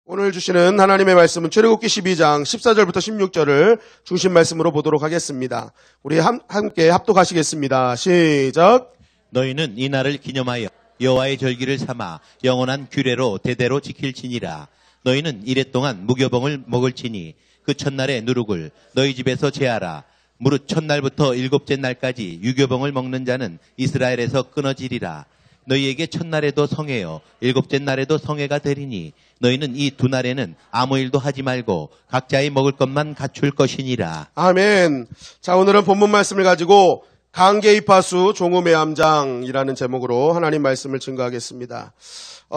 오늘 주시는 하나님의 말씀은 출애굽기 12장 14절부터 16절을 중심 말씀으로 보도록 하겠습니다. 우리 함께 합독하시겠습니다. 시작. 너희는 이 날을 기념하여 여호와의 절기를 삼아 영원한 규례로 대대로 지킬지니라. 너희는 이래 동안 무교병을 먹을지니 그 첫날에 누룩을 너희 집에서 제하라. 무릇 첫날부터 일곱째 날까지 유교병을 먹는 자는 이스라엘에서 끊어지리라. 너희에게 첫날에도 성회요 일곱째 날에도 성회가 되리니 너희는 이 두 날에는 아무 일도 하지 말고 각자의 먹을 것만 갖출 것이니라. 아멘. 자, 오늘은 본문 말씀을 가지고 강계이파수 종우매암장이라는 제목으로 하나님 말씀을 증거하겠습니다.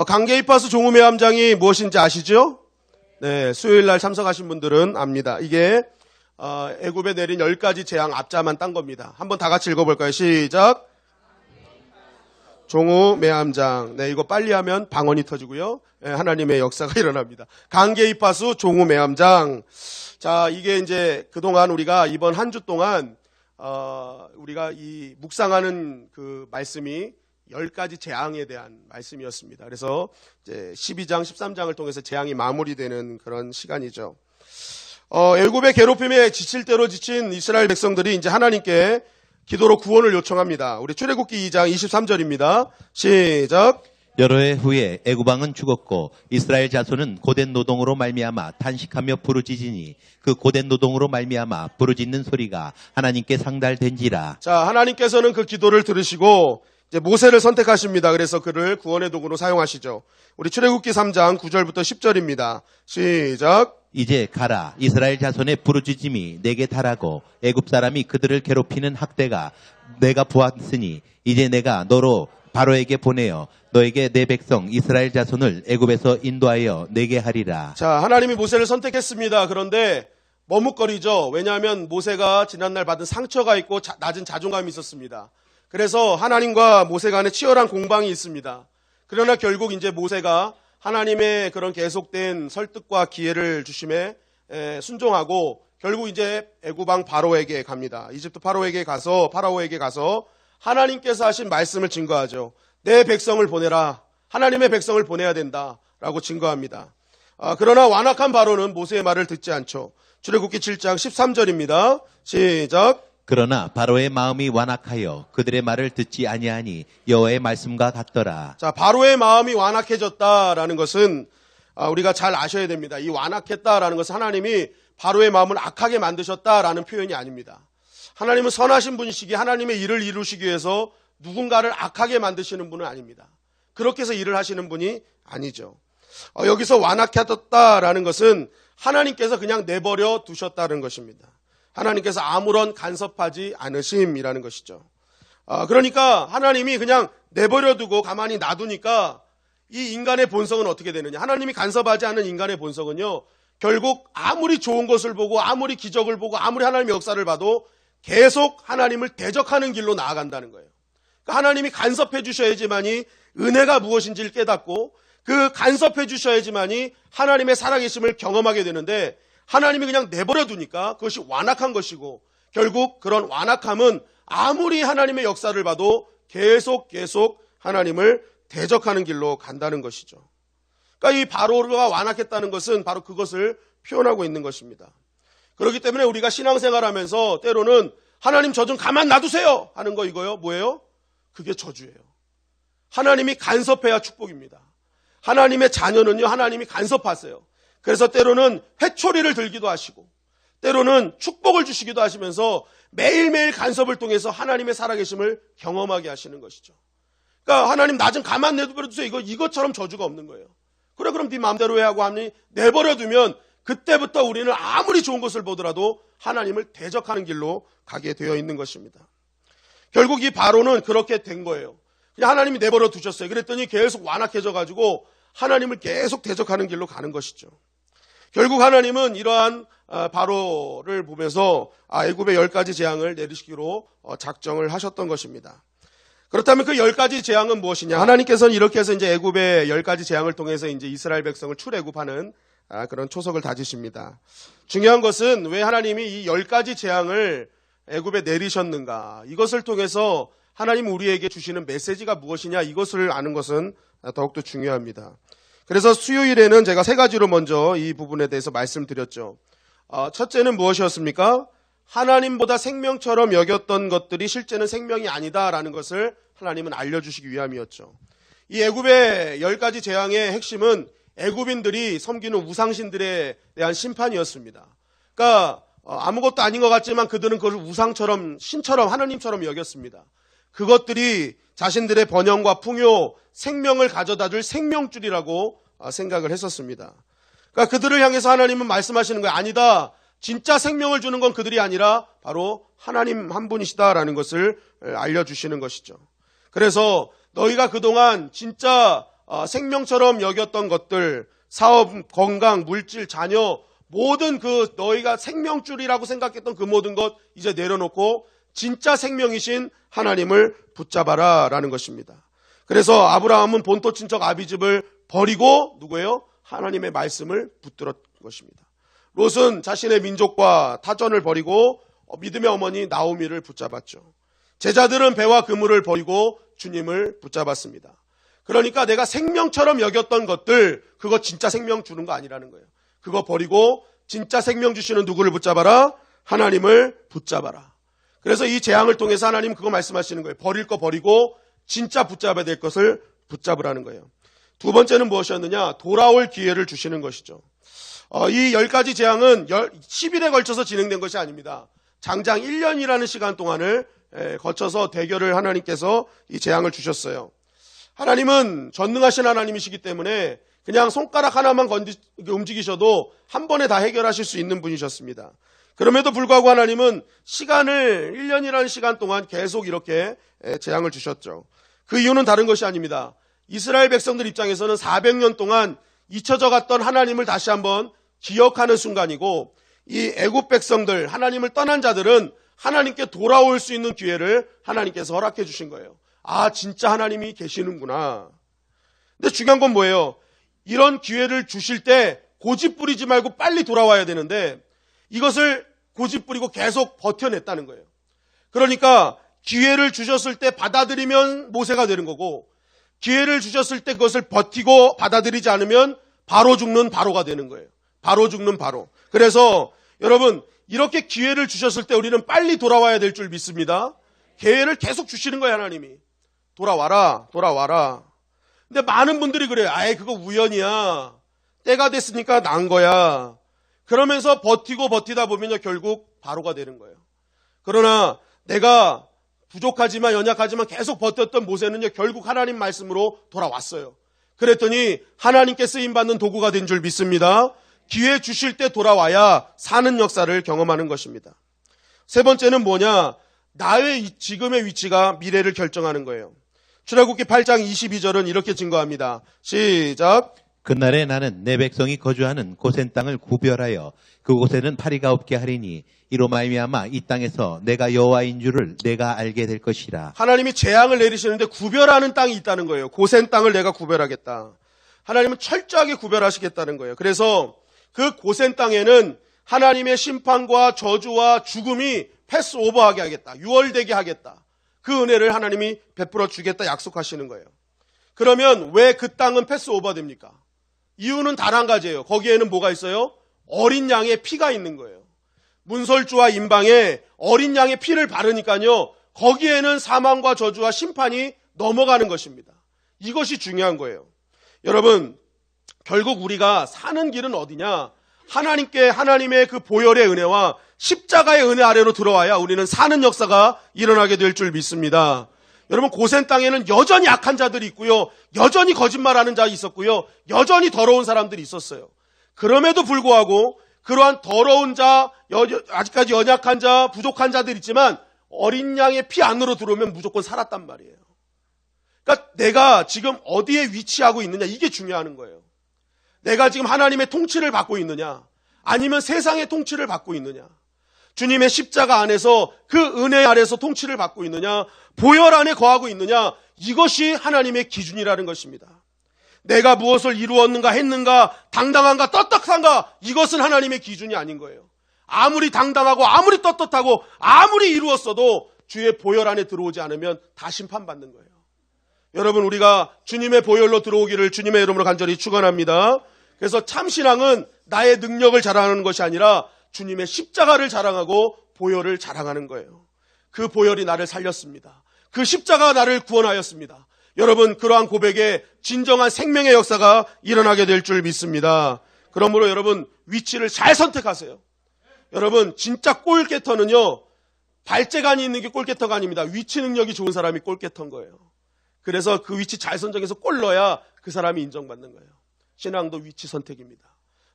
강계이파수 종우매암장이 무엇인지 아시죠? 네, 수요일 날 참석하신 분들은 압니다. 이게 애굽에 내린 10가지 재앙 앞자만 딴 겁니다. 한번 다 같이 읽어볼까요? 시작. 종우매암장. 네, 이거 빨리 하면 방언이 터지고요. 네, 하나님의 역사가 일어납니다. 강계이파수 종우매암장. 자, 이게 이제 그동안 우리가 이번 한 주 동안 우리가 이 묵상하는 그 말씀이 10가지 재앙에 대한 말씀이었습니다. 그래서 이제 12장, 13장을 통해서 재앙이 마무리되는 그런 시간이죠. 애굽의 괴롭힘에 지칠 대로 지친 이스라엘 백성들이 이제 하나님께 기도로 구원을 요청합니다. 우리 출애굽기 2장 23절입니다. 시작. 여러 해 후에 애굽 왕은 죽었고 이스라엘 자손은 고된 노동으로 말미암아 탄식하며 부르짖으니 그 고된 노동으로 말미암아 부르짖는 소리가 하나님께 상달된지라. 자, 하나님께서는 그 기도를 들으시고 이제 모세를 선택하십니다. 그래서 그를 구원의 도구로 사용하시죠. 우리 출애굽기 3장 9절부터 10절입니다. 시작. 이제 가라. 이스라엘 자손의 부르짖음이 내게 달하고 애굽 사람이 그들을 괴롭히는 학대가 내가 보았으니 이제 내가 너로 바로에게 보내어 너에게 내 백성 이스라엘 자손을 애굽에서 인도하여 내게 하리라. 자, 하나님이 모세를 선택했습니다. 그런데 머뭇거리죠. 왜냐하면 모세가 지난날 받은 상처가 있고 낮은 자존감이 있었습니다. 그래서 하나님과 모세 간에 치열한 공방이 있습니다. 그러나 결국 이제 모세가 하나님의 그런 계속된 설득과 기회를 주심에 순종하고 결국 이제 애굽 왕 바로에게 갑니다. 이집트 파라오에게 가서 하나님께서 하신 말씀을 증거하죠. 내 백성을 보내라. 하나님의 백성을 보내야 된다라고 증거합니다. 그러나 완악한 바로는 모세의 말을 듣지 않죠. 출애굽기 7장 13절입니다. 시작. 그러나 바로의 마음이 완악하여 그들의 말을 듣지 아니하니 여호와의 말씀과 같더라. 자, 바로의 마음이 완악해졌다라는 것은 우리가 잘 아셔야 됩니다. 이 완악했다라는 것은 하나님이 바로의 마음을 악하게 만드셨다라는 표현이 아닙니다. 하나님은 선하신 분이시기에 하나님의 일을 이루시기 위해서 누군가를 악하게 만드시는 분은 아닙니다. 그렇게 해서 일을 하시는 분이 아니죠. 여기서 완악해졌다라는 것은 하나님께서 그냥 내버려 두셨다는 것입니다. 하나님께서 아무런 간섭하지 않으심이라는 것이죠. 그러니까 하나님이 그냥 내버려두고 가만히 놔두니까 이 인간의 본성은 어떻게 되느냐. 하나님이 간섭하지 않는 인간의 본성은요, 결국 아무리 좋은 것을 보고 아무리 기적을 보고 아무리 하나님의 역사를 봐도 계속 하나님을 대적하는 길로 나아간다는 거예요. 그러니까 하나님이 간섭해 주셔야지만이 은혜가 무엇인지를 깨닫고 그 간섭해 주셔야지만이 하나님의 살아계심을 경험하게 되는데 하나님이 그냥 내버려 두니까 그것이 완악한 것이고 결국 그런 완악함은 아무리 하나님의 역사를 봐도 계속 하나님을 대적하는 길로 간다는 것이죠. 그러니까 이 바로가 완악했다는 것은 바로 그것을 표현하고 있는 것입니다. 그렇기 때문에 우리가 신앙생활하면서 때로는 하나님 저 좀 가만 놔두세요 하는 거 이거요. 뭐예요? 그게 저주예요. 하나님이 간섭해야 축복입니다. 하나님의 자녀는요, 하나님이 간섭하세요. 그래서 때로는 회초리를 들기도 하시고 때로는 축복을 주시기도 하시면서 매일매일 간섭을 통해서 하나님의 살아계심을 경험하게 하시는 것이죠. 그러니까 하나님 나 좀 가만 내버려두세요. 이것처럼 저주가 없는 거예요. 그래 그럼 네 마음대로 해 하고 하니 내버려두면 그때부터 우리는 아무리 좋은 것을 보더라도 하나님을 대적하는 길로 가게 되어 있는 것입니다. 결국 이 바로는 그렇게 된 거예요. 그냥 하나님이 내버려 두셨어요. 그랬더니 계속 완악해져 가지고 하나님을 계속 대적하는 길로 가는 것이죠. 결국 하나님은 이러한 바로를 보면서 애굽의 10가지 재앙을 내리시기로 작정을 하셨던 것입니다. 그렇다면 그 10가지 재앙은 무엇이냐? 하나님께서는 이렇게 해서 이제 애굽의 10가지 재앙을 통해서 이제 이스라엘 백성을 출애굽하는 그런 초석을 다지십니다. 중요한 것은 왜 하나님이 이 10가지 재앙을 애굽에 내리셨는가? 이것을 통해서 하나님 우리에게 주시는 메시지가 무엇이냐? 이것을 아는 것은 더욱더 중요합니다. 그래서 수요일에는 제가 세 가지로 먼저 이 부분에 대해서 말씀드렸죠. 첫째는 무엇이었습니까? 하나님보다 생명처럼 여겼던 것들이 실제는 생명이 아니다라는 것을 하나님은 알려주시기 위함이었죠. 이 애굽의 10가지 재앙의 핵심은 애굽인들이 섬기는 우상신들에 대한 심판이었습니다. 그러니까 아무것도 아닌 것 같지만 그들은 그걸 우상처럼, 신처럼, 하나님처럼 여겼습니다. 그것들이 자신들의 번영과 풍요, 생명을 가져다 줄 생명줄이라고 생각을 했었습니다. 그러니까 그들을 향해서 하나님은 말씀하시는 거예요. 아니다. 진짜 생명을 주는 건 그들이 아니라 바로 하나님 한 분이시다라는 것을 알려주시는 것이죠. 그래서 너희가 그동안 진짜 생명처럼 여겼던 것들, 사업, 건강, 물질, 자녀, 모든 그 너희가 생명줄이라고 생각했던 그 모든 것 이제 내려놓고 진짜 생명이신 하나님을 붙잡아라 라는 것입니다. 그래서 아브라함은 본토 친척 아비집을 버리고 누구예요? 하나님의 말씀을 붙들었던 것입니다. 롯은 자신의 민족과 타전을 버리고 믿음의 어머니 나오미를 붙잡았죠. 제자들은 배와 그물을 버리고 주님을 붙잡았습니다. 그러니까 내가 생명처럼 여겼던 것들, 그거 진짜 생명 주는 거 아니라는 거예요. 그거 버리고 진짜 생명 주시는 누구를 붙잡아라? 하나님을 붙잡아라. 그래서 이 재앙을 통해서 하나님 그거 말씀하시는 거예요. 버릴 거 버리고 진짜 붙잡아야 될 것을 붙잡으라는 거예요. 두 번째는 무엇이었느냐? 돌아올 기회를 주시는 것이죠. 이 10가지 재앙은 10일에 걸쳐서 진행된 것이 아닙니다. 장장 1년이라는 시간 동안을 거쳐서 대결을 하나님께서 이 재앙을 주셨어요. 하나님은 전능하신 하나님이시기 때문에 그냥 손가락 하나만 움직이셔도 한 번에 다 해결하실 수 있는 분이셨습니다. 그럼에도 불구하고 하나님은 시간을 1년이라는 시간 동안 계속 이렇게 재앙을 주셨죠. 그 이유는 다른 것이 아닙니다. 이스라엘 백성들 입장에서는 400년 동안 잊혀져 갔던 하나님을 다시 한번 기억하는 순간이고, 이 애굽 백성들, 하나님을 떠난 자들은 하나님께 돌아올 수 있는 기회를 하나님께서 허락해 주신 거예요. 아, 진짜 하나님이 계시는구나. 근데 중요한 건 뭐예요? 이런 기회를 주실 때 고집 부리지 말고 빨리 돌아와야 되는데 이것을 고집 부리고 계속 버텨냈다는 거예요. 그러니까 기회를 주셨을 때 받아들이면 모세가 되는 거고, 기회를 주셨을 때 그것을 버티고 받아들이지 않으면 바로 죽는 바로가 되는 거예요. 바로 죽는 바로. 그래서 여러분, 이렇게 기회를 주셨을 때 우리는 빨리 돌아와야 될 줄 믿습니다. 기회를 계속 주시는 거예요, 하나님이. 돌아와라, 돌아와라. 근데 많은 분들이 그래요. 아예 그거 우연이야. 때가 됐으니까 난 거야. 그러면서 버티고 버티다 보면요, 결국 바로가 되는 거예요. 그러나 내가 부족하지만 연약하지만 계속 버텼던 모세는요, 결국 하나님 말씀으로 돌아왔어요. 그랬더니 하나님께 쓰임받는 도구가 된 줄 믿습니다. 기회 주실 때 돌아와야 사는 역사를 경험하는 것입니다. 세 번째는 뭐냐? 나의 지금의 위치가 미래를 결정하는 거예요. 출애굽기 8장 22절은 이렇게 증거합니다. 시작. 그날에 나는 내 백성이 거주하는 고센 땅을 구별하여 그곳에는 파리가 없게 하리니 이로 말미암아 이 땅에서 내가 여호와인 줄을 내가 알게 될 것이라. 하나님이 재앙을 내리시는데 구별하는 땅이 있다는 거예요. 고센 땅을 내가 구별하겠다. 하나님은 철저하게 구별하시겠다는 거예요. 그래서 그 고센 땅에는 하나님의 심판과 저주와 죽음이 패스오버하게 하겠다. 유월되게 하겠다. 그 은혜를 하나님이 베풀어 주겠다 약속하시는 거예요. 그러면 왜 그 땅은 패스오버 됩니까? 이유는 단 한 가지예요. 거기에는 뭐가 있어요? 어린 양의 피가 있는 거예요. 문설주와 임방에 어린 양의 피를 바르니까요, 거기에는 사망과 저주와 심판이 넘어가는 것입니다. 이것이 중요한 거예요. 여러분, 결국 우리가 사는 길은 어디냐? 하나님의 그 보혈의 은혜와 십자가의 은혜 아래로 들어와야 우리는 사는 역사가 일어나게 될 줄 믿습니다. 여러분, 고센 땅에는 여전히 악한 자들이 있고요, 여전히 거짓말하는 자 있었고요, 여전히 더러운 사람들이 있었어요. 그럼에도 불구하고 그러한 더러운 자, 아직까지 연약한 자, 부족한 자들 있지만 어린 양의 피 안으로 들어오면 무조건 살았단 말이에요. 그러니까 내가 지금 어디에 위치하고 있느냐, 이게 중요한 거예요. 내가 지금 하나님의 통치를 받고 있느냐, 아니면 세상의 통치를 받고 있느냐, 주님의 십자가 안에서 그 은혜 아래서 통치를 받고 있느냐, 보혈 안에 거하고 있느냐, 이것이 하나님의 기준이라는 것입니다. 내가 무엇을 이루었는가 했는가, 당당한가 떳떳한가, 이것은 하나님의 기준이 아닌 거예요. 아무리 당당하고 아무리 떳떳하고 아무리 이루었어도 주의 보혈 안에 들어오지 않으면 다 심판받는 거예요. 여러분, 우리가 주님의 보혈로 들어오기를 주님의 이름으로 간절히 축원합니다. 그래서 참신앙은 나의 능력을 자랑하는 것이 아니라 주님의 십자가를 자랑하고 보혈을 자랑하는 거예요. 그 보혈이 나를 살렸습니다. 그 십자가가 나를 구원하였습니다. 여러분, 그러한 고백에 진정한 생명의 역사가 일어나게 될 줄 믿습니다. 그러므로 여러분, 위치를 잘 선택하세요. 여러분, 진짜 골게터는요, 발재간이 있는 게 골게터가 아닙니다. 위치 능력이 좋은 사람이 골게터인 거예요. 그래서 그 위치 잘 선정해서 골 넣어야 그 사람이 인정받는 거예요. 신앙도 위치 선택입니다.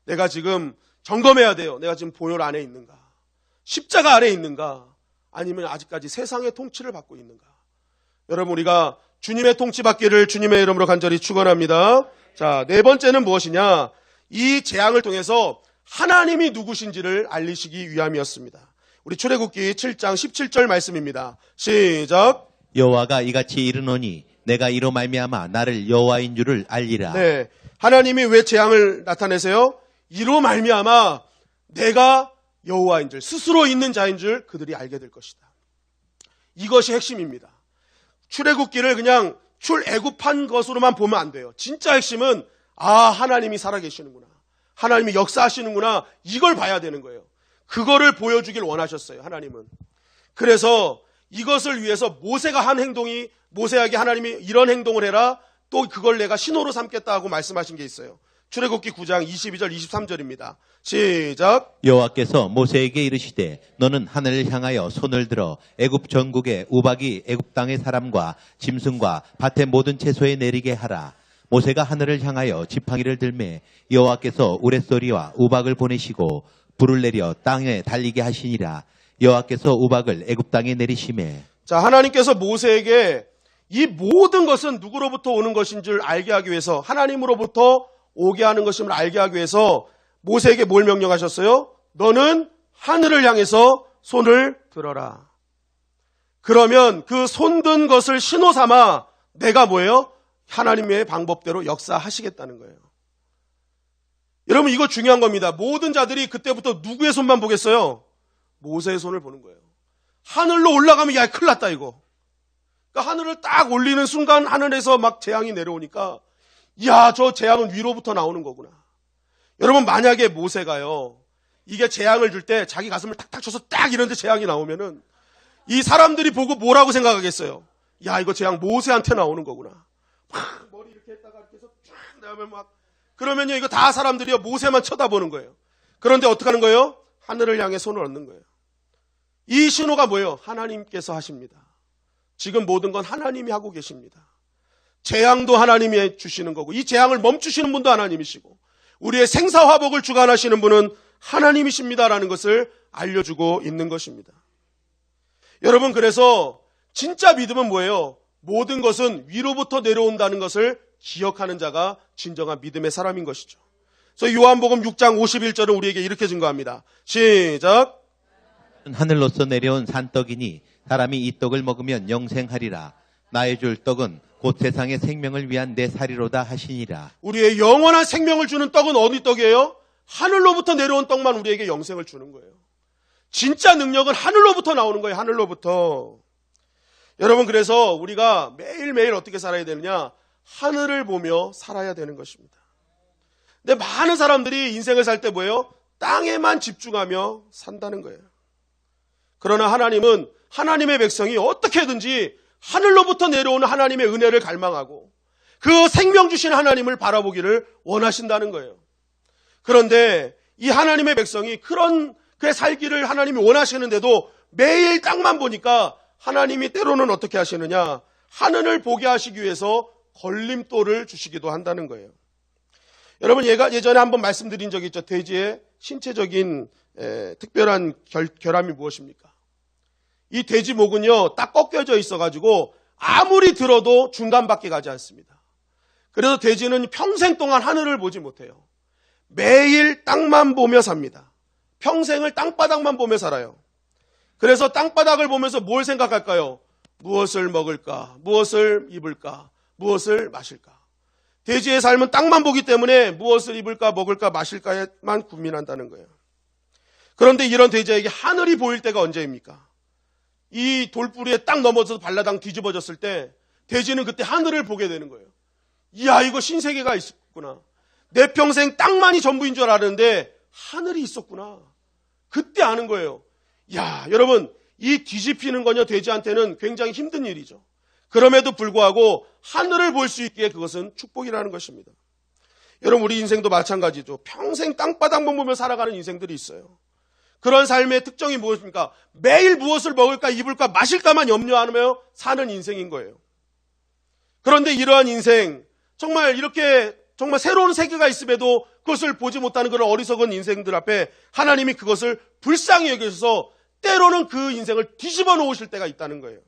내가 지금 점검해야 돼요. 내가 지금 보혈 안에 있는가? 십자가 아래 있는가? 아니면 아직까지 세상의 통치를 받고 있는가? 여러분, 우리가 주님의 통치 받기를 주님의 이름으로 간절히 축원합니다. 자, 네 번째는 무엇이냐? 이 재앙을 통해서 하나님이 누구신지를 알리시기 위함이었습니다. 우리 출애굽기 7장 17절 말씀입니다. 시작. 여호와가 이같이 이르노니 내가 이로 말미암아 나를 여호와인 줄을 알리라. 네, 하나님이 왜 재앙을 나타내세요? 이로 말미암아 내가 여호와인 줄, 스스로 있는 자인 줄 그들이 알게 될 것이다. 이것이 핵심입니다. 출애굽기를 그냥 출애굽한 것으로만 보면 안 돼요. 진짜 핵심은 하나님이 살아계시는구나, 하나님이 역사하시는구나, 이걸 봐야 되는 거예요. 그거를 보여주길 원하셨어요, 하나님은. 그래서 이것을 위해서 모세가 한 행동이, 모세에게 하나님이 이런 행동을 해라, 또 그걸 내가 신호로 삼겠다 하고 말씀하신 게 있어요. 출애굽기 9장 22절 23절입니다. 시작. 여호와께서 모세에게 이르시되 너는 하늘을 향하여 손을 들어 애굽 전국의 우박이 애굽 땅의 사람과 짐승과 밭의 모든 채소에 내리게 하라. 모세가 하늘을 향하여 지팡이를 들매 여호와께서 우레소리와 우박을 보내시고 불을 내려 땅에 달리게 하시니라. 여호와께서 우박을 애굽 땅에 내리시매. 자, 하나님께서 모세에게 이 모든 것은 누구로부터 오는 것인 줄 알게 하기 위해서, 하나님으로부터 오게 하는 것임을 알게 하기 위해서 모세에게 뭘 명령하셨어요? 너는 하늘을 향해서 손을 들어라. 그러면 그 손든 것을 신호 삼아 내가 뭐예요? 하나님의 방법대로 역사하시겠다는 거예요. 여러분, 이거 중요한 겁니다. 모든 자들이 그때부터 누구의 손만 보겠어요? 모세의 손을 보는 거예요. 하늘로 올라가면 야, 큰일 났다 이거. 그러니까 하늘을 딱 올리는 순간 하늘에서 막 재앙이 내려오니까 야, 저 재앙은 위로부터 나오는 거구나. 여러분, 만약에 모세가요, 이게 재앙을 줄 때 자기 가슴을 탁탁 쳐서 딱 이런데 재앙이 나오면은 이 사람들이 보고 뭐라고 생각하겠어요? 야, 이거 재앙 모세한테 나오는 거구나. 막 머리 이렇게 했다가 이렇게 해서 쫙 나오면 막, 그러면요, 이거 다 사람들이요 모세만 쳐다보는 거예요. 그런데 어떻게 하는 거예요? 하늘을 향해 손을 얹는 거예요. 이 신호가 뭐예요? 하나님께서 하십니다. 지금 모든 건 하나님이 하고 계십니다. 재앙도 하나님이 주시는 거고, 이 재앙을 멈추시는 분도 하나님이시고, 우리의 생사화복을 주관하시는 분은 하나님이십니다라는 것을 알려주고 있는 것입니다. 여러분, 그래서 진짜 믿음은 뭐예요? 모든 것은 위로부터 내려온다는 것을 기억하는 자가 진정한 믿음의 사람인 것이죠. 그래서 요한복음 6장 51절은 우리에게 이렇게 증거합니다. 시작. 하늘로서 내려온 산떡이니 사람이 이 떡을 먹으면 영생하리라. 나의 줄 떡은 곧 세상의 생명을 위한 내 살이로다 하시니라. 우리의 영원한 생명을 주는 떡은 어디 떡이에요? 하늘로부터 내려온 떡만 우리에게 영생을 주는 거예요. 진짜 능력은 하늘로부터 나오는 거예요. 하늘로부터. 여러분, 그래서 우리가 매일매일 어떻게 살아야 되느냐? 하늘을 보며 살아야 되는 것입니다. 근데 많은 사람들이 인생을 살 때 뭐예요? 땅에만 집중하며 산다는 거예요. 그러나 하나님은 하나님의 백성이 어떻게든지 하늘로부터 내려오는 하나님의 은혜를 갈망하고 그 생명 주신 하나님을 바라보기를 원하신다는 거예요. 그런데 이 하나님의 백성이 그런 그 살기를 하나님이 원하시는데도 매일 땅만 보니까 하나님이 때로는 어떻게 하시느냐? 하늘을 보게 하시기 위해서 걸림돌을 주시기도 한다는 거예요. 여러분, 예전에 한번 말씀드린 적이 있죠. 돼지의 신체적인 특별한 결함이 무엇입니까? 이 돼지 목은요, 딱 꺾여져 있어가지고 아무리 들어도 중간밖에 가지 않습니다. 그래서 돼지는 평생 동안 하늘을 보지 못해요. 매일 땅만 보며 삽니다. 평생을 땅바닥만 보며 살아요. 그래서 땅바닥을 보면서 뭘 생각할까요? 무엇을 먹을까? 무엇을 입을까? 무엇을 마실까? 돼지의 삶은 땅만 보기 때문에 무엇을 입을까? 먹을까? 마실까에만 고민한다는 거예요. 그런데 이런 돼지에게 하늘이 보일 때가 언제입니까? 이 돌뿌리에 딱 넘어져서 발라당 뒤집어졌을 때 돼지는 그때 하늘을 보게 되는 거예요. 이야, 이거 신세계가 있었구나. 내 평생 땅만이 전부인 줄 알았는데 하늘이 있었구나. 그때 아는 거예요. 야, 여러분, 이 뒤집히는 거냐 돼지한테는 굉장히 힘든 일이죠. 그럼에도 불구하고 하늘을 볼 수 있기에 그것은 축복이라는 것입니다. 여러분, 우리 인생도 마찬가지죠. 평생 땅바닥만 보며 살아가는 인생들이 있어요. 그런 삶의 특징이 무엇입니까? 매일 무엇을 먹을까, 입을까, 마실까만 염려하며 사는 인생인 거예요. 그런데 이러한 인생, 정말 이렇게 정말 새로운 세계가 있음에도 그것을 보지 못하는 그런 어리석은 인생들 앞에 하나님이 그것을 불쌍히 여기셔서 때로는 그 인생을 뒤집어 놓으실 때가 있다는 거예요.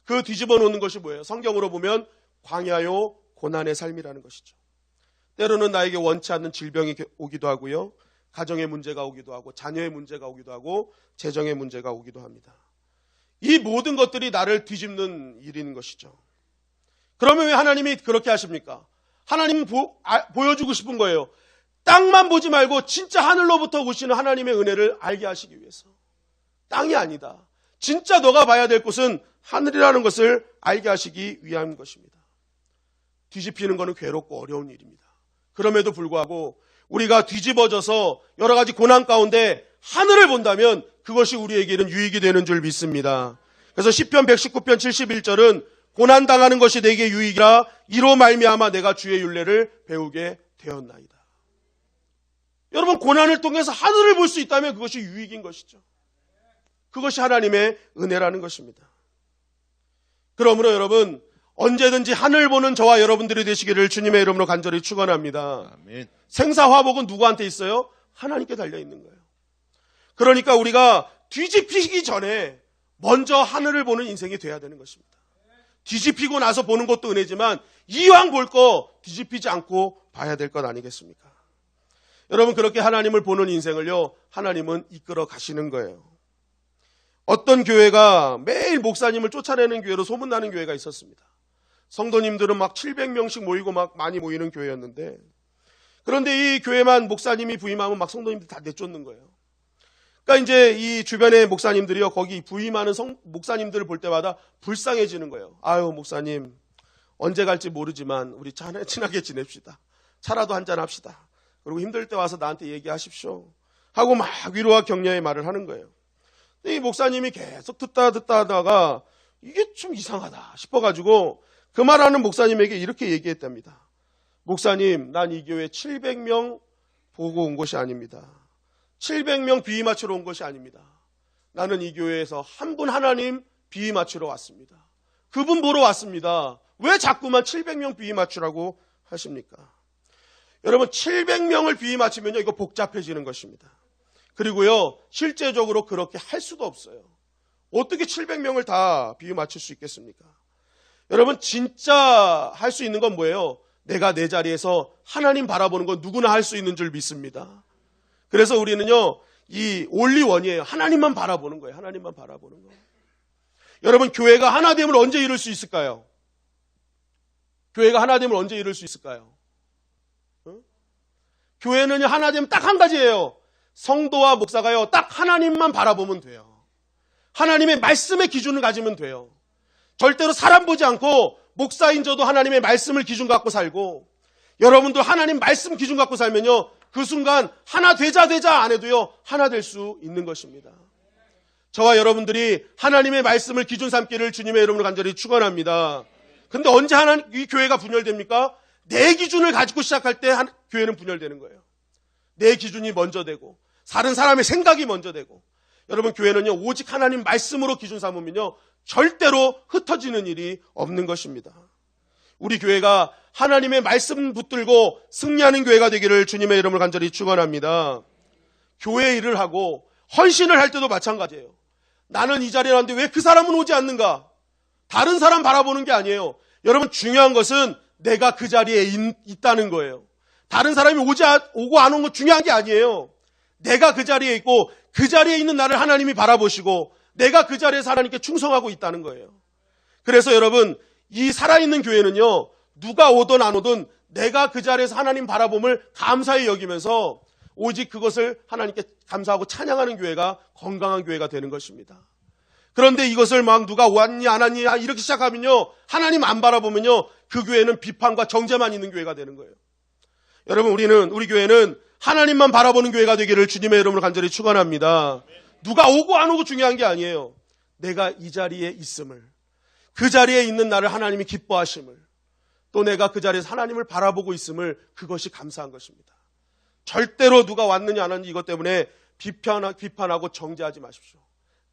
그 뒤집어 놓는 것이 뭐예요? 성경으로 보면 광야요 고난의 삶이라는 것이죠. 때로는 나에게 원치 않는 질병이 오기도 하고요. 가정의 문제가 오기도 하고 자녀의 문제가 오기도 하고 재정의 문제가 오기도 합니다. 이 모든 것들이 나를 뒤집는 일인 것이죠. 그러면 왜 하나님이 그렇게 하십니까? 하나님은 보여주고 싶은 거예요. 땅만 보지 말고 진짜 하늘로부터 오시는 하나님의 은혜를 알게 하시기 위해서. 땅이 아니다. 진짜 너가 봐야 될 곳은 하늘이라는 것을 알게 하시기 위함인 것입니다. 뒤집히는 것은 괴롭고 어려운 일입니다. 그럼에도 불구하고 우리가 뒤집어져서 여러 가지 고난 가운데 하늘을 본다면 그것이 우리에게는 유익이 되는 줄 믿습니다. 그래서 시편 119편 71절은 고난당하는 것이 내게 유익이라 이로 말미암아 내가 주의 율례를 배우게 되었나이다. 여러분, 고난을 통해서 하늘을 볼 수 있다면 그것이 유익인 것이죠. 그것이 하나님의 은혜라는 것입니다. 그러므로 여러분, 언제든지 하늘 보는 저와 여러분들이 되시기를 주님의 이름으로 간절히 축원합니다. 아멘. 생사화복은 누구한테 있어요? 하나님께 달려있는 거예요. 그러니까 우리가 뒤집히기 전에 먼저 하늘을 보는 인생이 돼야 되는 것입니다. 뒤집히고 나서 보는 것도 은혜지만 이왕 볼 거 뒤집히지 않고 봐야 될 것 아니겠습니까? 여러분, 그렇게 하나님을 보는 인생을요, 하나님은 이끌어 가시는 거예요. 어떤 교회가 매일 목사님을 쫓아내는 교회로 소문나는 교회가 있었습니다. 성도님들은 막 700명씩 모이고 막 많이 모이는 교회였는데, 그런데 이 교회만 목사님이 부임하면 막 성도님들 다 내쫓는 거예요. 그러니까 이제 이 주변의 목사님들이요, 거기 부임하는 목사님들을 볼 때마다 불쌍해지는 거예요. 아유, 목사님, 언제 갈지 모르지만 우리 친하게 지냅시다. 차라도 한잔 합시다. 그리고 힘들 때 와서 나한테 얘기하십시오. 하고 막 위로와 격려의 말을 하는 거예요. 근데 이 목사님이 계속 듣다 하다가 이게 좀 이상하다 싶어가지고 그 말하는 목사님에게 이렇게 얘기했답니다. 목사님, 난 이 교회 700명 보고 온 것이 아닙니다. 700명 비위 맞추러 온 것이 아닙니다. 나는 이 교회에서 한 분 하나님 비위 맞추러 왔습니다. 그분 보러 왔습니다. 왜 자꾸만 700명 비위 맞추라고 하십니까? 여러분, 700명을 비위 맞추면요, 이거 복잡해지는 것입니다. 그리고요, 실제적으로 그렇게 할 수도 없어요. 어떻게 700명을 다 비위 맞출 수 있겠습니까? 여러분, 진짜 할 수 있는 건 뭐예요? 내가 내 자리에서 하나님 바라보는 건 누구나 할 수 있는 줄 믿습니다. 그래서 우리는요, 이 올리원이에요. 하나님만 바라보는 거예요. 하나님만 바라보는 거예요. 여러분, 교회가 하나됨을 언제 이룰 수 있을까요? 교회가 하나됨을 언제 이룰 수 있을까요? 교회는 하나됨 딱 한 가지예요. 성도와 목사가요, 딱 하나님만 바라보면 돼요. 하나님의 말씀의 기준을 가지면 돼요. 절대로 사람 보지 않고 목사인 저도 하나님의 말씀을 기준 갖고 살고, 여러분도 하나님 말씀 기준 갖고 살면요, 그 순간 하나 되자 안 해도요, 하나 될 수 있는 것입니다. 저와 여러분들이 하나님의 말씀을 기준 삼기를 주님의 이름으로 간절히 축원합니다. 근데 언제 이 교회가 분열됩니까? 내 기준을 가지고 시작할 때 교회는 분열되는 거예요. 내 기준이 먼저 되고 다른 사람의 생각이 먼저 되고. 여러분, 교회는요, 오직 하나님 말씀으로 기준 삼으면요, 절대로 흩어지는 일이 없는 것입니다. 우리 교회가 하나님의 말씀 붙들고 승리하는 교회가 되기를 주님의 이름을 간절히 축원합니다. 교회 일을 하고 헌신을 할 때도 마찬가지예요. 나는 이 자리에 왔는데 왜 그 사람은 오지 않는가? 다른 사람 바라보는 게 아니에요. 여러분, 중요한 것은 내가 그 자리에 있다는 거예요. 다른 사람이 오고 안 온 건 중요한 게 아니에요. 내가 그 자리에 있고 그 자리에 있는 나를 하나님이 바라보시고 내가 그 자리에서 하나님께 충성하고 있다는 거예요. 그래서 여러분, 이 살아있는 교회는요, 누가 오든 안 오든 내가 그 자리에서 하나님 바라봄을 감사히 여기면서 오직 그것을 하나님께 감사하고 찬양하는 교회가 건강한 교회가 되는 것입니다. 그런데 이것을 막 누가 왔니 안 왔니 이렇게 시작하면요, 하나님 안 바라보면요, 그 교회는 비판과 정죄만 있는 교회가 되는 거예요. 여러분, 우리 교회는 하나님만 바라보는 교회가 되기를 주님의 이름으로 간절히 축원합니다. 누가 오고 안 오고 중요한 게 아니에요. 내가 이 자리에 있음을, 그 자리에 있는 나를 하나님이 기뻐하심을, 또 내가 그 자리에서 하나님을 바라보고 있음을, 그것이 감사한 것입니다. 절대로 누가 왔느냐 안 왔느냐 이것 때문에 비판하고 정죄하지 마십시오.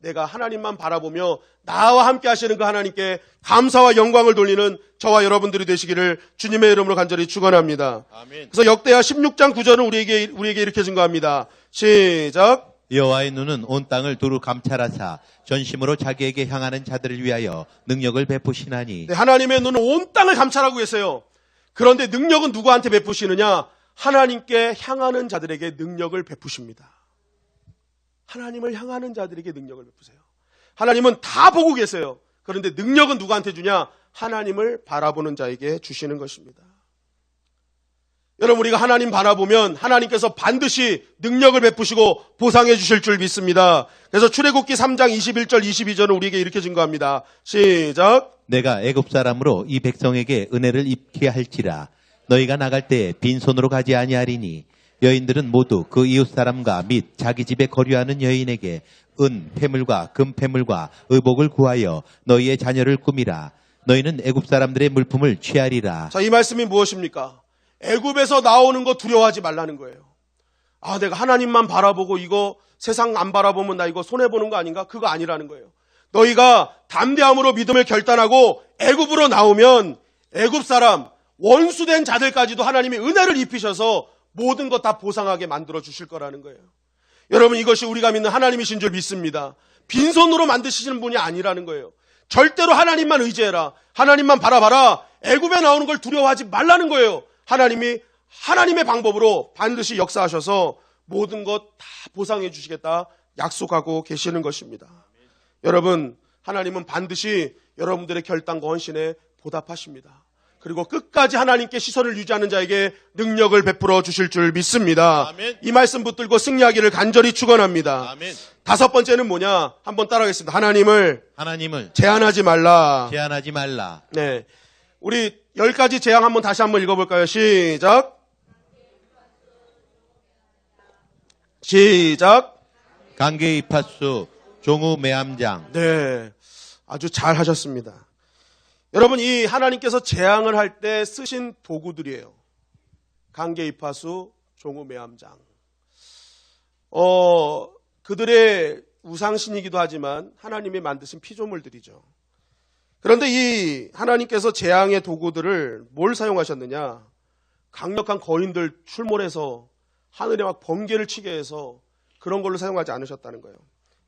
내가 하나님만 바라보며 나와 함께 하시는 그 하나님께 감사와 영광을 돌리는 저와 여러분들이 되시기를 주님의 이름으로 간절히 축원합니다. 아멘. 그래서 역대하 16장 9절은 우리에게 이렇게 증거합니다. 시작. 여호와의 눈은 온 땅을 두루 감찰하사 전심으로 자기에게 향하는 자들을 위하여 능력을 베푸시나니. 네, 하나님의 눈은 온 땅을 감찰하고 계세요. 그런데 능력은 누구한테 베푸시느냐? 하나님께 향하는 자들에게 능력을 베푸십니다. 하나님을 향하는 자들에게 능력을 베푸세요. 하나님은 다 보고 계세요. 그런데 능력은 누구한테 주냐? 하나님을 바라보는 자에게 주시는 것입니다. 여러분, 우리가 하나님 바라보면 하나님께서 반드시 능력을 베푸시고 보상해 주실 줄 믿습니다. 그래서 출애굽기 3장 21절 22절은 우리에게 이렇게 증거합니다. 시작. 내가 애굽 사람으로 이 백성에게 은혜를 입게 할지라. 너희가 나갈 때에 빈손으로 가지 아니하리니 여인들은 모두 그 이웃 사람과 및 자기 집에 거류하는 여인에게 은 패물과 금 패물과 의복을 구하여 너희의 자녀를 꾸미라. 너희는 애굽 사람들의 물품을 취하리라. 자, 이 말씀이 무엇입니까? 애굽에서 나오는 거 두려워하지 말라는 거예요. 아, 내가 하나님만 바라보고 이거 세상 안 바라보면 나 이거 손해보는 거 아닌가? 그거 아니라는 거예요. 너희가 담대함으로 믿음을 결단하고 애굽으로 나오면 애굽 사람, 원수된 자들까지도 하나님이 은혜를 입히셔서 모든 것 다 보상하게 만들어 주실 거라는 거예요. 여러분, 이것이 우리가 믿는 하나님이신 줄 믿습니다. 빈손으로 만드시는 분이 아니라는 거예요. 절대로 하나님만 의지해라. 하나님만 바라봐라. 애굽에 나오는 걸 두려워하지 말라는 거예요. 하나님이 하나님의 방법으로 반드시 역사하셔서 모든 것 다 보상해 주시겠다 약속하고 계시는 것입니다. 여러분, 하나님은 반드시 여러분들의 결단과 헌신에 보답하십니다. 그리고 끝까지 하나님께 시선을 유지하는 자에게 능력을 베풀어 주실 줄 믿습니다. 아멘. 이 말씀 붙들고 승리하기를 간절히 축원합니다. 아멘. 다섯 번째는 뭐냐? 한번 따라하겠습니다. 하나님을 제한하지 말라. 제한하지 말라. 네, 우리 10가지 재앙 한번 다시 한번 읽어볼까요? 시작. 강계 이파수 종우 매암장. 네, 아주 잘 하셨습니다. 여러분, 이 하나님께서 재앙을 할 때 쓰신 도구들이에요. 강계 이파수 종우 매암장. 그들의 우상신이기도 하지만 하나님이 만드신 피조물들이죠. 그런데 이 하나님께서 재앙의 도구들을 뭘 사용하셨느냐? 강력한 거인들 출몰해서 하늘에 막 번개를 치게 해서 그런 걸로 사용하지 않으셨다는 거예요.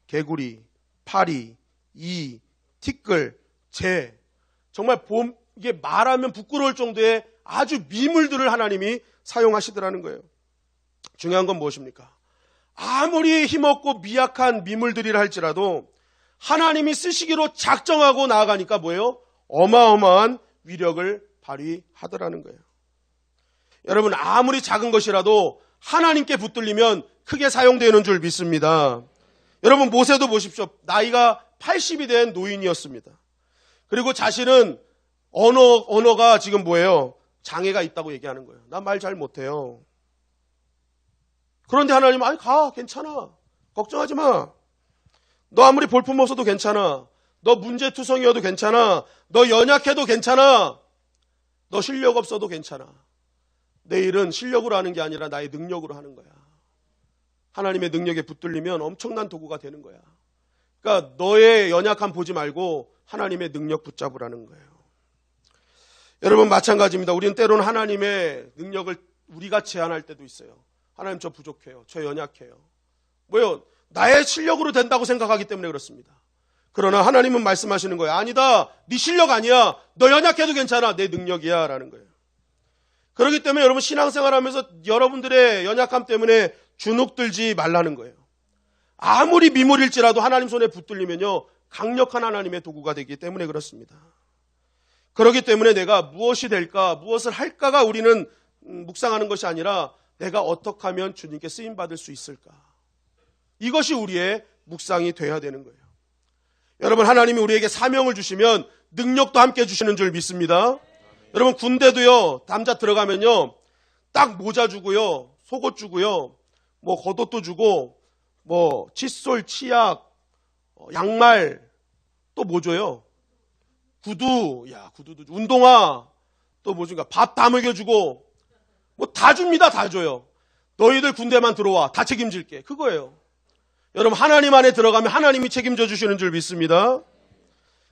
개구리, 파리, 이, 티끌, 재, 정말 이게 말하면 부끄러울 정도의 아주 미물들을 하나님이 사용하시더라는 거예요. 중요한 건 무엇입니까? 아무리 힘없고 미약한 미물들이라 할지라도 하나님이 쓰시기로 작정하고 나아가니까 뭐예요? 어마어마한 위력을 발휘하더라는 거예요. 여러분, 아무리 작은 것이라도 하나님께 붙들리면 크게 사용되는 줄 믿습니다. 여러분, 모세도 보십시오. 나이가 80이 된 노인이었습니다. 그리고 자신은 언어가 지금 뭐예요? 장애가 있다고 얘기하는 거예요. 나 말 잘 못해요. 그런데 하나님, 아니 가, 괜찮아. 걱정하지 마. 너 아무리 볼품 없어도 괜찮아. 너 문제투성이어도 괜찮아. 너 연약해도 괜찮아. 너 실력 없어도 괜찮아. 내 일은 실력으로 하는 게 아니라 나의 능력으로 하는 거야. 하나님의 능력에 붙들리면 엄청난 도구가 되는 거야. 그러니까 너의 연약함 보지 말고 하나님의 능력 붙잡으라는 거예요. 여러분, 마찬가지입니다. 우리는 때로는 하나님의 능력을 우리가 제한할 때도 있어요. 하나님, 저 부족해요. 저 연약해요. 뭐요? 나의 실력으로 된다고 생각하기 때문에 그렇습니다. 그러나 하나님은 말씀하시는 거예요. 아니다. 네 실력 아니야. 너 연약해도 괜찮아. 내 능력이야. 라는 거예요. 그렇기 때문에 여러분, 신앙생활하면서 여러분들의 연약함 때문에 주눅들지 말라는 거예요. 아무리 미물일지라도 하나님 손에 붙들리면요, 강력한 하나님의 도구가 되기 때문에 그렇습니다. 그렇기 때문에 내가 무엇이 될까, 무엇을 할까가 우리는 묵상하는 것이 아니라 내가 어떻게 하면 주님께 쓰임받을 수 있을까. 이것이 우리의 묵상이 돼야 되는 거예요. 여러분, 하나님이 우리에게 사명을 주시면 능력도 함께 주시는 줄 믿습니다. 여러분, 군대도요, 남자 들어가면요, 딱 모자 주고요, 속옷 주고요, 뭐 겉옷도 주고, 뭐 칫솔, 치약, 양말, 또 뭐 줘요? 구두, 구두도 주고, 운동화, 또 뭐 준가, 밥 다 먹여주고, 뭐 다 줍니다, 다 줘요. 너희들 군대만 들어와, 다 책임질게. 그거예요. 여러분, 하나님 안에 들어가면 하나님이 책임져 주시는 줄 믿습니다.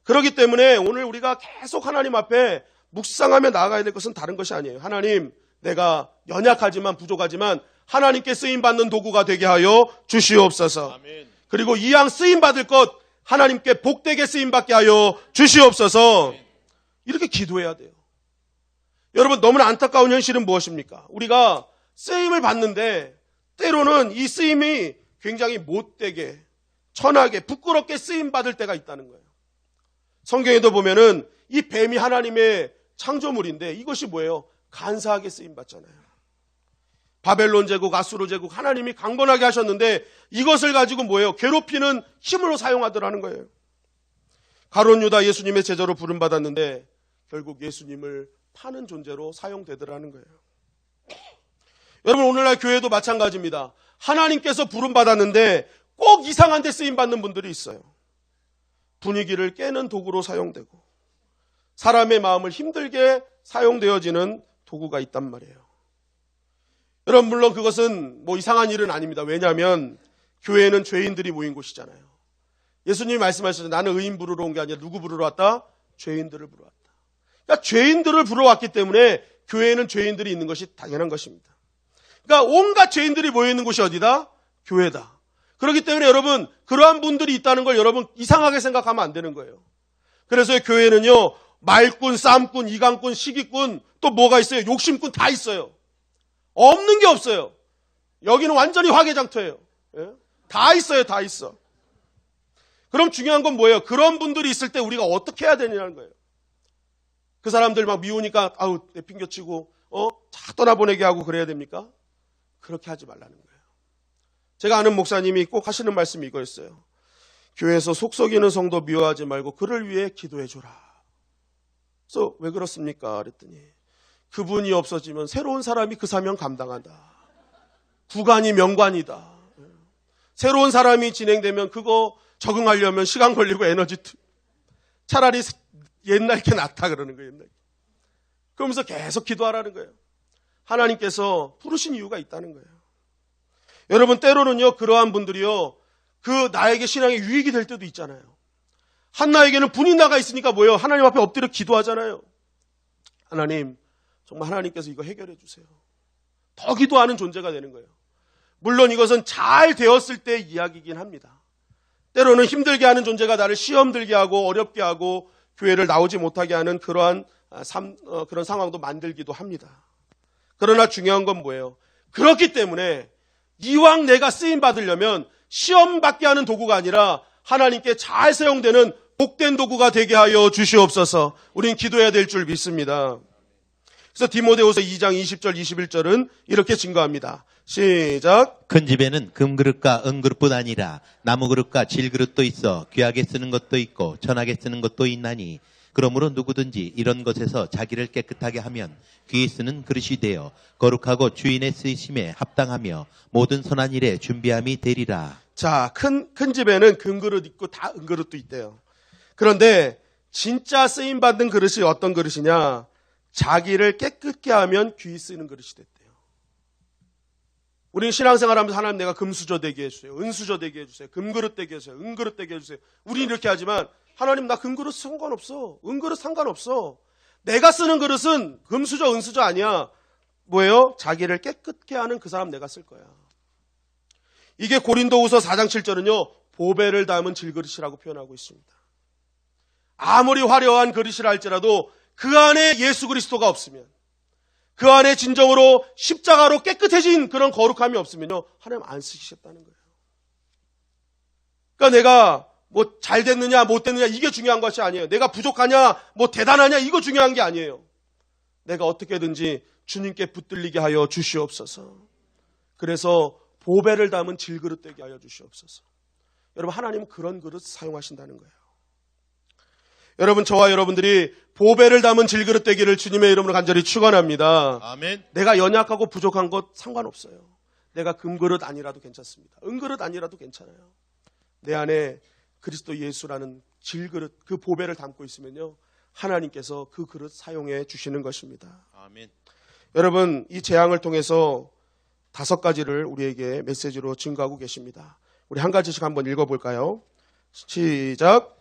그렇기 때문에 오늘 우리가 계속 하나님 앞에 묵상하며 나아가야 될 것은 다른 것이 아니에요. 하나님, 내가 연약하지만 부족하지만 하나님께 쓰임받는 도구가 되게 하여 주시옵소서. 아멘. 그리고 이왕 쓰임받을 것 하나님께 복되게 쓰임받게 하여 주시옵소서. 이렇게 기도해야 돼요. 여러분, 너무나 안타까운 현실은 무엇입니까? 우리가 쓰임을 받는데 때로는 이 쓰임이 굉장히 못되게, 천하게, 부끄럽게 쓰임받을 때가 있다는 거예요. 성경에도 보면은 이 뱀이 하나님의 창조물인데 이것이 뭐예요? 간사하게 쓰임받잖아요. 바벨론 제국, 아수르 제국, 하나님이 강건하게 하셨는데 이것을 가지고 뭐예요? 괴롭히는 힘으로 사용하더라는 거예요. 가룟 유다 예수님의 제자로 부름받았는데 결국 예수님을 파는 존재로 사용되더라는 거예요. 여러분, 오늘날 교회도 마찬가지입니다. 하나님께서 부름받았는데 꼭 이상한 데 쓰임받는 분들이 있어요. 분위기를 깨는 도구로 사용되고 사람의 마음을 힘들게 사용되어지는 도구가 있단 말이에요. 여러분, 물론 그것은 뭐 이상한 일은 아닙니다. 왜냐하면 교회는 죄인들이 모인 곳이잖아요. 예수님이 말씀하셨죠. 나는 의인 부르러 온 게 아니라 누구 부르러 왔다? 죄인들을 부르러 왔다. 그러니까 죄인들을 부르러 왔기 때문에 교회에는 죄인들이 있는 것이 당연한 것입니다. 그러니까 온갖 죄인들이 모여있는 곳이 어디다? 교회다. 그렇기 때문에 여러분, 그러한 분들이 있다는 걸 여러분 이상하게 생각하면 안 되는 거예요. 그래서 교회는요, 말꾼, 쌈꾼, 이강꾼, 시기꾼, 또 뭐가 있어요? 욕심꾼 다 있어요. 없는 게 없어요. 여기는 완전히 화개장터예요. 예? 다 있어요, 다 있어. 그럼 중요한 건 뭐예요? 그런 분들이 있을 때 우리가 어떻게 해야 되냐는 거예요. 그 사람들 막 미우니까 아우 내핑겨치고 자 떠나보내게 하고 그래야 됩니까? 그렇게 하지 말라는 거예요. 제가 아는 목사님이 꼭 하시는 말씀이 이거였어요. 교회에서 속 썩이는 성도 미워하지 말고 그를 위해 기도해 줘라. 그래서 왜 그렇습니까? 그랬더니 그분이 없어지면 새로운 사람이 그 사명 감당한다. 구관이 명관이다. 새로운 사람이 진행되면 그거 적응하려면 시간 걸리고 에너지 차라리 옛날 게 낫다 그러는 거예요. 옛날. 그러면서 계속 기도하라는 거예요. 하나님께서 부르신 이유가 있다는 거예요. 여러분, 때로는요, 그러한 분들이요, 그 나에게 신앙에 유익이 될 때도 있잖아요. 한나에게는 분이 나가 있으니까 뭐예요? 하나님 앞에 엎드려 기도하잖아요. 하나님, 정말 하나님께서 이거 해결해 주세요. 더 기도하는 존재가 되는 거예요. 물론 이것은 잘 되었을 때 이야기이긴 합니다. 때로는 힘들게 하는 존재가 나를 시험 들게 하고 어렵게 하고 교회를 나오지 못하게 하는 그런 상황도 만들기도 합니다. 그러나 중요한 건 뭐예요? 그렇기 때문에 이왕 내가 쓰임 받으려면 시험 받게 하는 도구가 아니라 하나님께 잘 사용되는 복된 도구가 되게 하여 주시옵소서. 우린 기도해야 될 줄 믿습니다. 그래서 디모데후서 2장 20절 21절은 이렇게 증거합니다. 시작. 큰 집에는 금그릇과 은그릇뿐 아니라 나무그릇과 질그릇도 있어 귀하게 쓰는 것도 있고 천하게 쓰는 것도 있나니 그러므로 누구든지 이런 것에서 자기를 깨끗하게 하면 귀히 쓰는 그릇이 되어 거룩하고 주인의 쓰이심에 합당하며 모든 선한 일에 준비함이 되리라. 자, 큰 집에는 금그릇 있고 다 은그릇도 있대요. 그런데 진짜 쓰임받는 그릇이 어떤 그릇이냐? 자기를 깨끗게 하면 귀히 쓰는 그릇이 됐대요. 우리는 신앙생활하면서 하나님 내가 금수저 되게 해주세요. 은수저 되게 해주세요. 금그릇 되게 해주세요. 은그릇 되게 해주세요. 우리는 이렇게 하지만 하나님 나 금그릇 상관없어. 은그릇 상관없어. 내가 쓰는 그릇은 금수저 은수저 아니야. 뭐예요? 자기를 깨끗게 하는 그 사람 내가 쓸 거야. 이게 고린도후서 4장 7절은요. 보배를 담은 질그릇이라고 표현하고 있습니다. 아무리 화려한 그릇이라 할지라도 그 안에 예수 그리스도가 없으면 그 안에 진정으로 십자가로 깨끗해진 그런 거룩함이 없으면요. 하나님 안 쓰시겠다는 거예요. 그러니까 내가 뭐 잘 됐느냐 못 됐느냐 이게 중요한 것이 아니에요. 내가 부족하냐 뭐 대단하냐 이거 중요한 게 아니에요. 내가 어떻게든지 주님께 붙들리게 하여 주시옵소서. 그래서 보배를 담은 질그릇 되게 하여 주시옵소서. 여러분 하나님은 그런 그릇 사용하신다는 거예요. 여러분, 저와 여러분들이 보배를 담은 질그릇 되기를 주님의 이름으로 간절히 축원합니다. 아멘. 내가 연약하고 부족한 것 상관없어요. 내가 금그릇 아니라도 괜찮습니다. 은그릇 아니라도 괜찮아요. 내 안에 그리스도 예수라는 질그릇, 그 보배를 담고 있으면요, 하나님께서 그 그릇 사용해 주시는 것입니다. 아멘. 여러분, 이 재앙을 통해서 5가지를 우리에게 메시지로 증거하고 계십니다. 우리 한 가지씩 한번 읽어볼까요? 시작.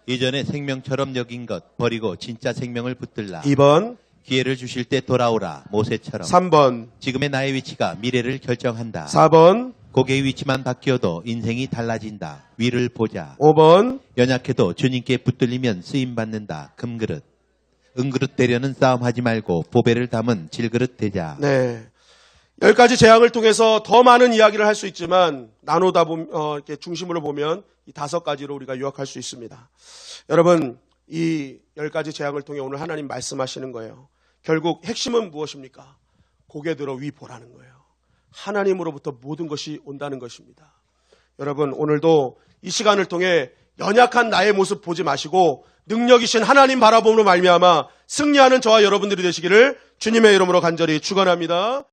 이전에 생명처럼 여긴 것 버리고 진짜 생명을 붙들라. 2번, 기회를 주실 때 돌아오라. 모세처럼. 3번, 지금의 나의 위치가 미래를 결정한다. 4번, 고개의 위치만 바뀌어도 인생이 달라진다. 위를 보자. 5번, 연약해도 주님께 붙들리면 쓰임받는다. 금그릇. 은그릇 되려는 싸움하지 말고 보배를 담은 질그릇 되자. 네. 10가지 재앙을 통해서 더 많은 이야기를 할 수 있지만 나누다 보면 이렇게 중심으로 보면 이 5가지로 우리가 요약할 수 있습니다. 여러분, 이 10가지 재앙을 통해 오늘 하나님 말씀하시는 거예요. 결국 핵심은 무엇입니까? 고개 들어 위 보라는 거예요. 하나님으로부터 모든 것이 온다는 것입니다. 여러분, 오늘도 이 시간을 통해 연약한 나의 모습 보지 마시고 능력이신 하나님 바라봄으로 말미암아 승리하는 저와 여러분들이 되시기를 주님의 이름으로 간절히 축원합니다.